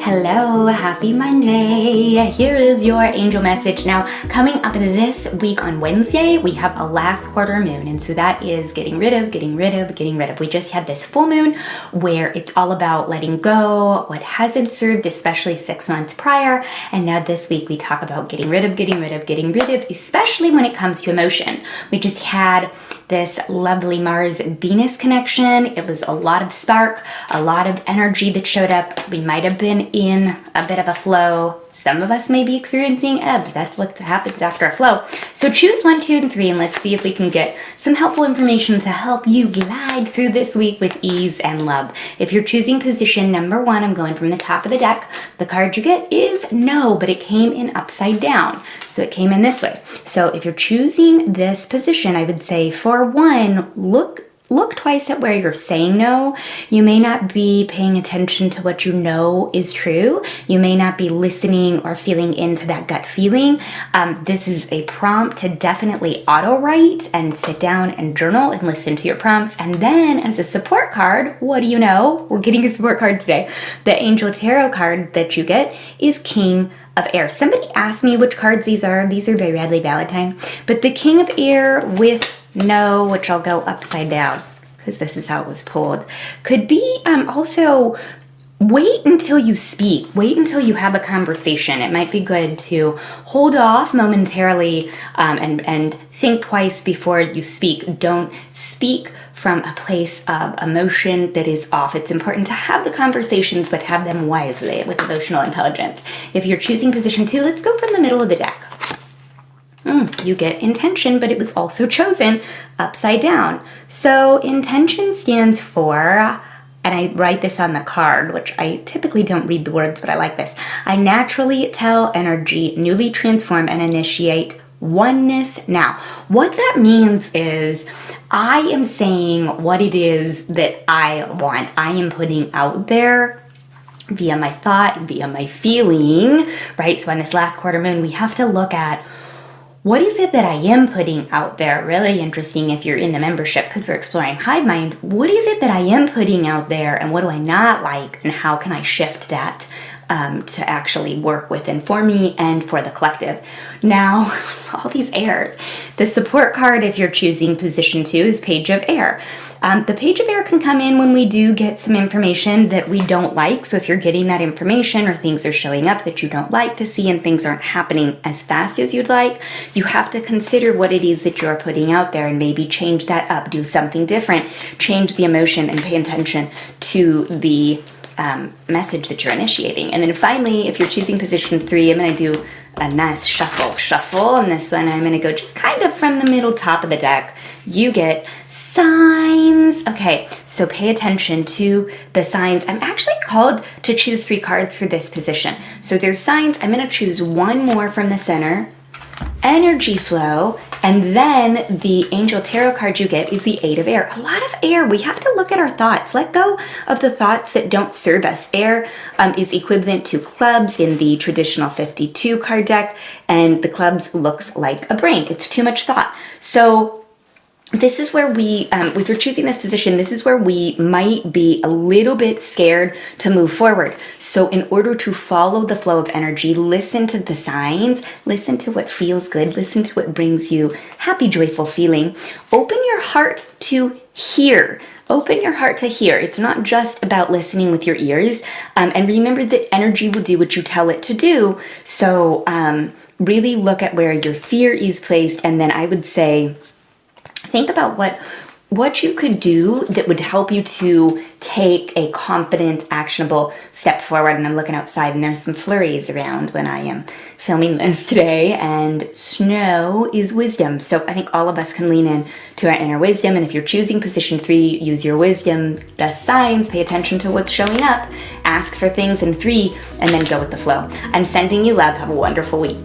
Hello, happy Monday. Here is your angel message. Now, coming up this week on Wednesday, we have a last quarter moon. And so that is getting rid of. We just had this full moon where it's all about letting go what hasn't served, especially 6 months prior. And now this week we talk about getting rid of, especially when it comes to emotion. We just had this lovely Mars-Venus connection. It was a lot of spark, a lot of energy that showed up. We might have been in a bit of a flow. Some of us may be experiencing ebbs. That's what happens after a flow. So choose 1, 2, and 3, and let's see if we can get some helpful information to help you glide through this week with ease and love. If you're choosing position number 1, I'm going from the top of the deck. The card you get is no, but it came in upside down. So it came in this way. So if you're choosing this position, I would say for 1, look twice at where you're saying no. You may not be paying attention to what you know is true. You may not be listening or feeling into that gut feeling. This is a prompt to definitely auto-write and sit down and journal and listen to your prompts. And then as a support card, what do you know? We're getting a support card today. The Angel Tarot card that you get is King of Air. Somebody asked me which cards these are. These are very Radleigh Valentine. But the King of Air with no, which I'll go upside down because this is how it was pulled, could be also wait until you speak. Wait until you have a conversation. It might be good to hold off momentarily and think twice before you speak. Don't speak from a place of emotion that is off. It's important to have the conversations, but have them wisely with emotional intelligence. If you're choosing position 2, let's go from the middle of the deck. You get intention, but it was also chosen upside down. So intention stands for, and I write this on the card, which I typically don't read the words, but I like this. I naturally tell energy, newly transform and initiate oneness now. What that means is I am saying what it is that I want. I am putting out there via my thought, via my feeling, right? So on this last quarter moon, we have to look at what is it that I am putting out there? Really interesting if you're in the membership because we're exploring Hive Mind. What is it that I am putting out there and what do I not like and how can I shift that to actually work with and for me and for the collective? Now, all these airs. The support card, if you're choosing position 2, is Page of Air. The Page of Air can come in when we do get some information that we don't like. So if you're getting that information or things are showing up that you don't like to see and things aren't happening as fast as you'd like, you have to consider what it is that you're putting out there and maybe change that up, do something different, change the emotion and pay attention to the message that you're initiating. And then finally, if you're choosing position 3, I'm going to do a nice shuffle. And this one, I'm going to go just kind of from the middle top of the deck. You get signs. Okay, so pay attention to the signs. I'm actually called to choose 3 cards for this position. So there's signs. I'm going to choose 1 more from the center. Energy flow, and then the Angel Tarot card you get is the 8 of Air. A lot of air. We have to look at our thoughts. Let go of the thoughts that don't serve us. Air is equivalent to clubs in the traditional 52 card deck, and the clubs looks like a brain. It's too much thought. So this is where we, if you're choosing this position, this is where we might be a little bit scared to move forward. So in order to follow the flow of energy, listen to the signs, listen to what feels good, listen to what brings you happy, joyful feeling. Open your heart to hear. Open your heart to hear. It's not just about listening with your ears. And remember that energy will do what you tell it to do. So really look at where your fear is placed. And then I would say, think about what you could do that would help you to take a confident, actionable step forward. And I'm looking outside and there's some flurries around when I am filming this today, and snow is wisdom. So I think all of us can lean in to our inner wisdom. And if you're choosing position 3, use your wisdom, the signs, pay attention to what's showing up, ask for things in 3, and then go with the flow. I'm sending you love. Have a wonderful week.